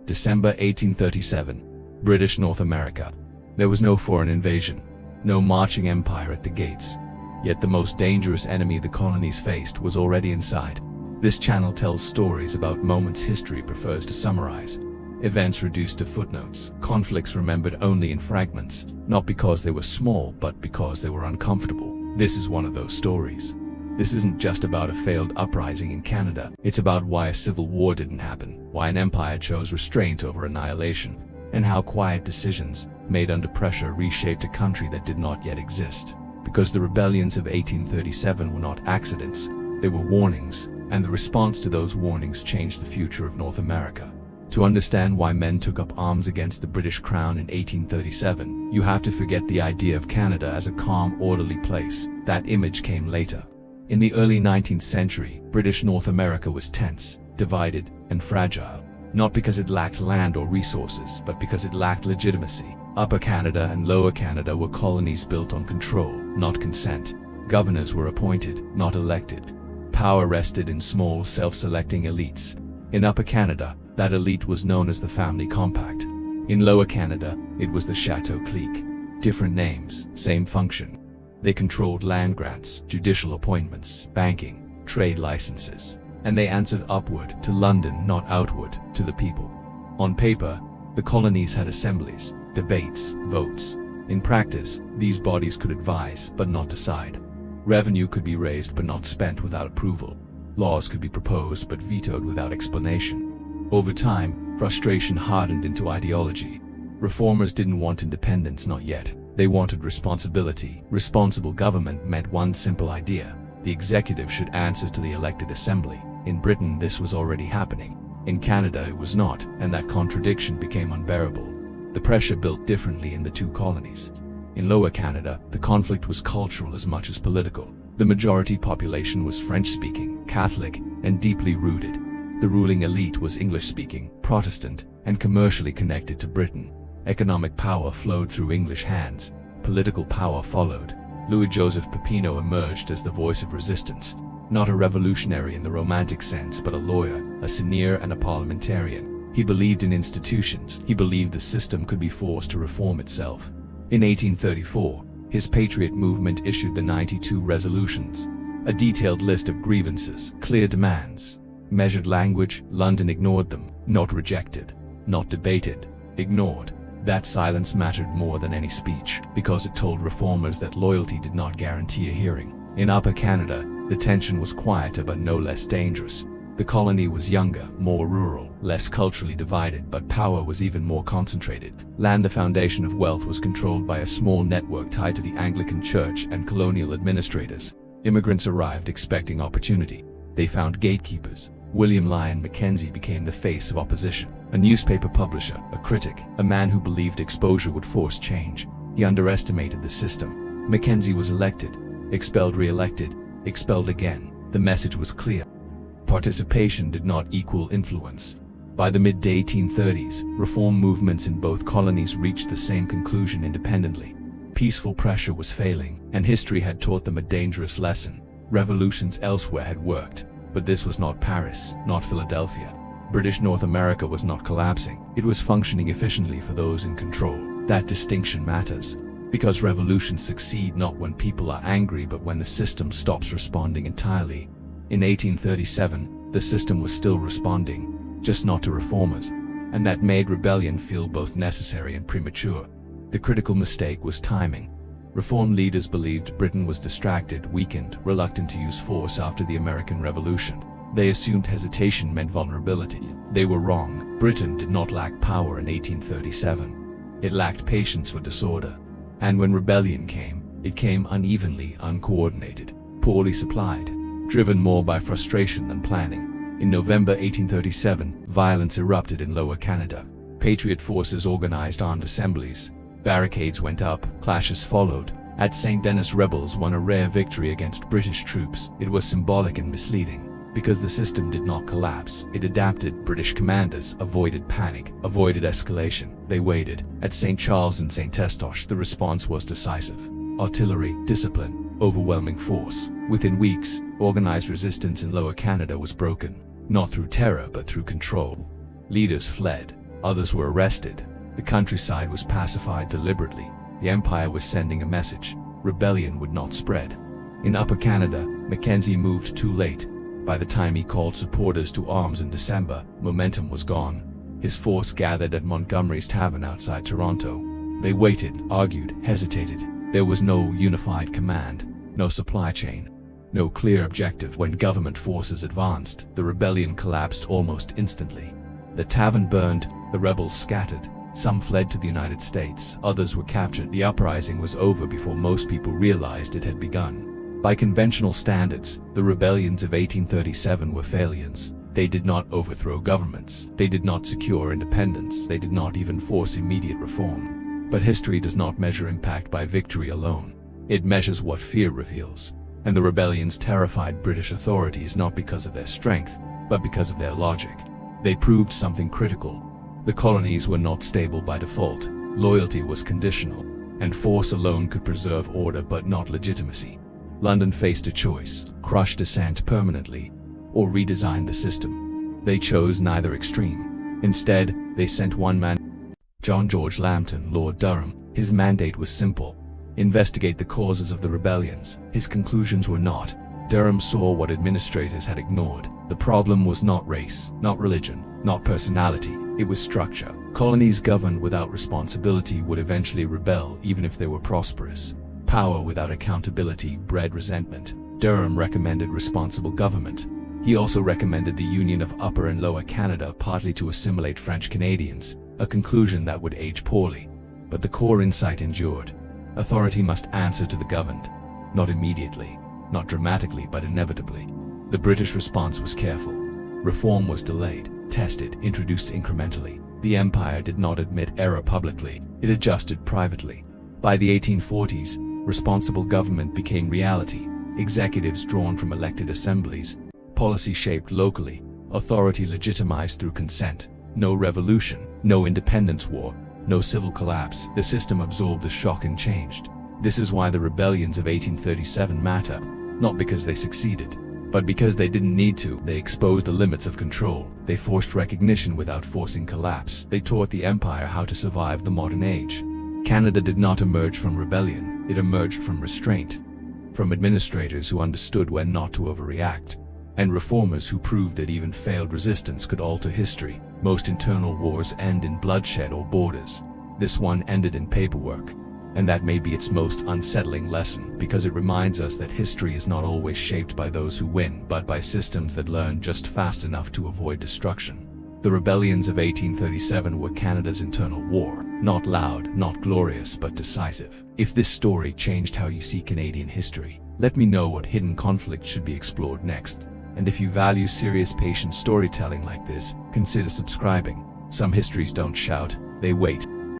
December 1837. British North America. There was no foreign invasion, no marching empire at the gates. Yet the most dangerous enemy the colonies faced was already inside. This channel tells stories about moments history prefers to summarize. Events reduced to footnotes, conflicts remembered only in fragments, not because they were small but because they were uncomfortable. This is one of those stories. This isn't just about a failed uprising in Canada, it's about why a civil war didn't happen, why an empire chose restraint over annihilation, and how quiet decisions, made under pressure, reshaped a country that did not yet exist. Because the rebellions of 1837 were not accidents, they were warnings, and the response to those warnings changed the future of North America. To understand why men took up arms against the British Crown in 1837, you have to forget the idea of Canada as a calm, orderly place. That image came later. In the early 19th century, British North America was tense, divided, and fragile. Not because it lacked land or resources, but because it lacked legitimacy. Upper Canada and Lower Canada were colonies built on control, not consent. Governors were appointed, not elected. Power rested in small, self-selecting elites. In Upper Canada, that elite was known as the family compact. In Lower Canada, it was the Chateau clique. Different names, same function. They controlled land grants, judicial appointments, banking, trade licenses, and they answered upward to London, not outward to the people. On paper, the colonies had assemblies, debates, votes. In practice, these bodies could advise but not decide. Revenue could be raised but not spent without approval. Laws could be proposed but vetoed without explanation. Over time, frustration hardened into ideology. Reformers didn't want independence, not yet. They wanted responsibility. Responsible government meant one simple idea: the executive should answer to the elected assembly. In Britain, this was already happening. In Canada, it was not, and that contradiction became unbearable. The pressure built differently in the two colonies. In Lower Canada, the conflict was cultural as much as political. The majority population was French-speaking, Catholic, and deeply rooted. The ruling elite was English-speaking, Protestant, and commercially connected to Britain. Economic power flowed through English hands. Political power followed. Louis-Joseph Papineau emerged as the voice of resistance. Not a revolutionary in the romantic sense, but a lawyer, a seigneur, and a parliamentarian. He believed in institutions. He believed the system could be forced to reform itself. In 1834, his patriot movement issued the 92 Resolutions, a detailed list of grievances, clear demands. Measured language. London ignored them. Not rejected, not debated, ignored. That silence mattered more than any speech, because it told reformers that loyalty did not guarantee a hearing. In Upper Canada, the tension was quieter but no less dangerous. The colony was younger, more rural, less culturally divided, but power was even more concentrated. Land, the foundation of wealth, was controlled by a small network tied to the Anglican Church and colonial administrators. Immigrants arrived expecting opportunity. They found gatekeepers. William Lyon Mackenzie became the face of opposition. A newspaper publisher, a critic, a man who believed exposure would force change. He underestimated the system. Mackenzie was elected, expelled, re-elected, expelled again. The message was clear. Participation did not equal influence. By the mid-1830s, reform movements in both colonies reached the same conclusion independently. Peaceful pressure was failing, and history had taught them a dangerous lesson. Revolutions elsewhere had worked, but this was not Paris, not Philadelphia. British North America was not collapsing. It was functioning efficiently for those in control. That distinction matters, because revolutions succeed not when people are angry but when the system stops responding entirely. In 1837, the system was still responding, just not to reformers, and that made rebellion feel both necessary and premature. The critical mistake was timing. Reform leaders believed Britain was distracted, weakened, reluctant to use force after the American Revolution. They assumed hesitation meant vulnerability. They were wrong. Britain did not lack power in 1837. It lacked patience for disorder. And when rebellion came, it came unevenly, uncoordinated, poorly supplied, driven more by frustration than planning. In November 1837, violence erupted in Lower Canada. Patriot forces organized armed assemblies. Barricades went up, clashes followed. At St. Denis, rebels won a rare victory against British troops. It was symbolic and misleading. Because the system did not collapse, it adapted. British commanders avoided panic, avoided escalation. They waited. At St. Charles and St. Eustache, the response was decisive. Artillery, discipline, overwhelming force. Within weeks, organized resistance in Lower Canada was broken, not through terror but through control. Leaders fled. Others were arrested. The countryside was pacified deliberately. The empire was sending a message: rebellion would not spread. In Upper Canada, Mackenzie moved too late. By the time he called supporters to arms in December, momentum was gone. His force gathered at Montgomery's Tavern outside Toronto. They waited, argued, hesitated. There was no unified command, no supply chain, no clear objective. When government forces advanced, the rebellion collapsed almost instantly. The tavern burned, the rebels scattered. Some fled to the United States, others were captured. The uprising was over before most people realized it had begun. By conventional standards, the rebellions of 1837 were failures. They did not overthrow governments, they did not secure independence, they did not even force immediate reform. But history does not measure impact by victory alone. It measures what fear reveals. And the rebellions terrified British authorities not because of their strength, but because of their logic. They proved something critical. The colonies were not stable by default. Loyalty was conditional, and force alone could preserve order but not legitimacy. London faced a choice: crush dissent permanently, or redesign the system. They chose neither extreme. Instead, they sent one man, John George Lambton, Lord Durham. His mandate was simple: investigate the causes of the rebellions. His conclusions were not. Durham saw what administrators had ignored. The problem was not race, not religion, not personality. It was structure. Colonies governed without responsibility would eventually rebel even if they were prosperous. Power without accountability bred resentment. Durham recommended responsible government. He also recommended the union of Upper and Lower Canada, partly to assimilate French Canadians, a conclusion that would age poorly. But the core insight endured. Authority must answer to the governed. Not immediately, not dramatically, but inevitably. The British response was careful. Reform was delayed, tested, introduced incrementally. The empire did not admit error publicly, it adjusted privately. By the 1840s, responsible government became reality. Executives drawn from elected assemblies, policy shaped locally, authority legitimized through consent. No revolution, no independence war, no civil collapse. The system absorbed the shock and changed. This is why the rebellions of 1837 matter, not because they succeeded, but because they didn't need to. They exposed the limits of control. They forced recognition without forcing collapse. They taught the empire how to survive the modern age. Canada did not emerge from rebellion, it emerged from restraint. From administrators who understood when not to overreact, and reformers who proved that even failed resistance could alter history. Most internal wars end in bloodshed or borders. This one ended in paperwork. And that may be its most unsettling lesson, because it reminds us that history is not always shaped by those who win, but by systems that learn just fast enough to avoid destruction. The rebellions of 1837 were Canada's internal war, not loud, not glorious, but decisive. If this story changed how you see Canadian history, let me know what hidden conflict should be explored next. And if you value serious, patient storytelling like this, consider subscribing. Some histories don't shout, they wait.